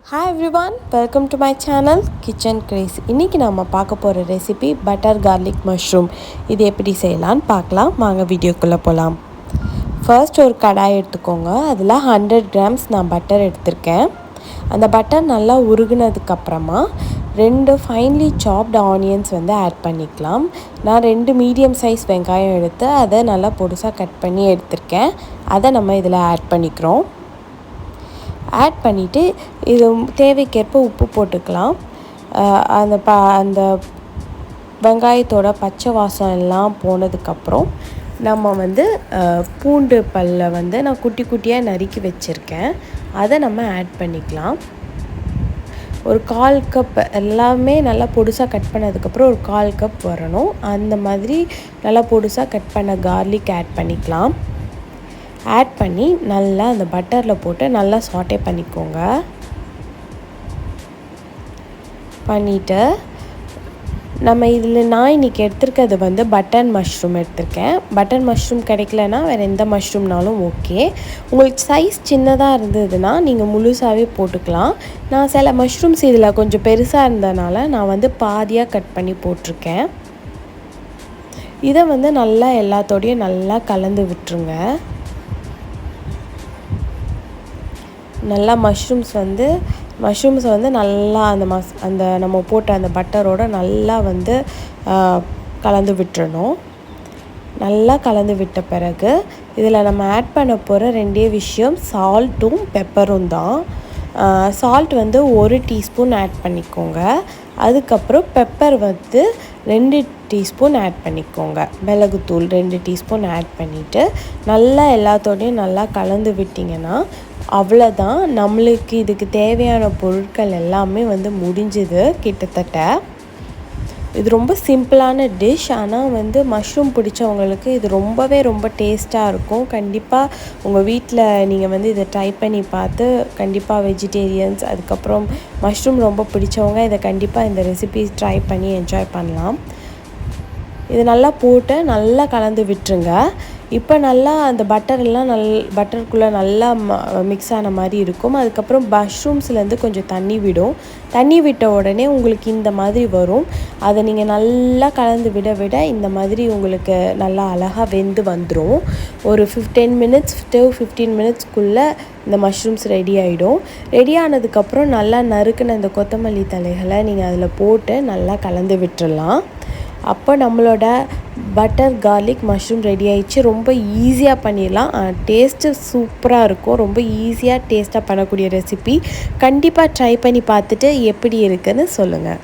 Hi everyone, welcome to my channel Kitchen Craze. இன்னைக்கு நாம பார்க்க போற ரெசிபி பட்டர் garlic mushroom. இது எப்படி செய்யலாம்னு பார்க்கலாம். வாங்க வீடியோக்குள்ள போலாம். ஃபர்ஸ்ட் ஒரு கடாய் எடுத்துக்கோங்க. அதுல 100 grams நான் பட்டர் எடுத்துர்க்கேன். அந்த பட்டர் நல்லா உருகுனதுக்கு அப்புறமா ரெண்டு finely chopped onions வந்து ஆட் பண்ணிக்கலாம். நான் ரெண்டு மீடியம் சைஸ் வெங்காயம் எடுத்து அதை நல்லா பொடிசா கட் பண்ணி எடுத்துர்க்கேன். அதை நம்ம இதில் ஆட் பண்ணிக்கிறோம். ஆட் பண்ணிவிட்டு இது தேவைக்கேற்ப உப்பு போட்டுக்கலாம். அந்த வெங்காயத்தோட பச்சை வாசம் எல்லாம் போனதுக்கப்புறம் நம்ம வந்து பூண்டு பல்லை வந்து நான் குட்டி குட்டியாக நறுக்கி வச்சுருக்கேன். அதை நம்ம ஆட் பண்ணிக்கலாம். ஒரு 1/4 கப் எல்லாமே நல்லா பொடிசாக கட் பண்ணதுக்கப்புறம் ஒரு 1/4 கப் வரணும். அந்த மாதிரி நல்லா பொடிசாக கட் பண்ண கார்லிக் ஆட் பண்ணிக்கலாம். ஆட் பண்ணி நல்லா அந்த பட்டரில் போட்டு நல்லா சாட்டே பண்ணிக்கோங்க. பண்ணிவிட்டு நம்ம இதில் நான் இன்றைக்கி எடுத்துருக்கிறது வந்து பட்டன் மஷ்ரூம் எடுத்திருக்கேன். பட்டன் மஷ்ரூம் கிடைக்கலனா வேறு எந்த மஷ்ரூம்னாலும் ஓகே. உங்களுக்கு சைஸ் சின்னதாக இருந்ததுன்னா நீங்கள் முழுசாகவே போட்டுக்கலாம். நான் சில மஷ்ரூம்ஸ் இதில் கொஞ்சம் பெருசாக இருந்ததுனால நான் வந்து பாதியாக கட் பண்ணி போட்டிருக்கேன். இதை வந்து நல்லா எல்லாத்தோடையும் நல்லா கலந்து விட்டுருங்க. நல்லா மஷ்ரூம்ஸ் வந்து நல்லா அந்த நம்ம போட்ட அந்த பட்டரோட நல்லா வந்து கலந்து விட்டுறணும். நல்லா கலந்து விட்ட பிறகு இதில் நம்ம ஆட் பண்ண போகிற ரெண்டே விஷயம் சால்ட்டும் பெப்பரும் தான். சால்ட் வந்து 1 டீஸ்பூன் ஆட் பண்ணிக்கோங்க. அதுக்கப்புறம் பெப்பர் வந்து 2 டீஸ்பூன் ஆட் பண்ணிக்கோங்க. மிளகுத்தூள் 2 டீஸ்பூன் ஆட் பண்ணிவிட்டு நல்லா எல்லாத்தோடையும் நல்லா கலந்து விட்டிங்கன்னா அவ்வளோதான். நம்மளுக்கு இதுக்கு தேவையான பொருட்கள் எல்லாமே வந்து முடிஞ்சுது கிட்டத்தட்ட. இது ரொம்ப சிம்பிளான டிஷ். ஆனால் வந்து மஷ்ரூம் பிடிச்சவங்களுக்கு இது ரொம்ப டேஸ்ட்டாக இருக்கும். கண்டிப்பாக உங்கள் வீட்டில் நீங்கள் வந்து இதை ட்ரை பண்ணி பார்த்து கண்டிப்பாக வெஜிடேரியன்ஸ் அதுக்கப்புறம் மஷ்ரூம் ரொம்ப பிடிச்சவங்க இதை கண்டிப்பாக இந்த ரெசிபி ட்ரை பண்ணி என்ஜாய் பண்ணலாம். இது நல்லா போட்டு நல்லா கலந்து விட்டுருங்க. இப்போ நல்லா அந்த பட்டருக்குள்ளே நல்லா மிக்ஸ் ஆன மாதிரி இருக்கும். அதுக்கப்புறம் மஷ்ரூம்ஸ்லேருந்து கொஞ்சம் தண்ணி விடும். தண்ணி விட்ட உடனே உங்களுக்கு இந்த மாதிரி வரும். அதை நீங்கள் நல்லா கலந்து விட இந்த மாதிரி உங்களுக்கு நல்லா அழகாக வெந்து வந்துடும். ஒரு 15 மினிட்ஸ்க்குள்ளே இந்த மஷ்ரூம்ஸ் ரெடி ஆகிடும். ரெடி ஆனதுக்கப்புறம் நல்லா நறுக்குன இந்த கொத்தமல்லி தழைகளை நீங்கள் அதில் போட்டு நல்லா கலந்து விட்டுறலாம். அப்போ நம்மளோட பட்டர் garlic மஷ்ரூம் ரெடி ஆயிடுச்சு. ரொம்ப ஈஸியாக பண்ணிடலாம். டேஸ்ட்டு சூப்பராக இருக்கும். ரொம்ப ஈஸியாக டேஸ்ட்டாக பண்ணக்கூடிய ரெசிபி. கண்டிப்பாக ட்ரை பண்ணி பார்த்துட்டு எப்படி இருக்குன்னு சொல்லுங்கள்.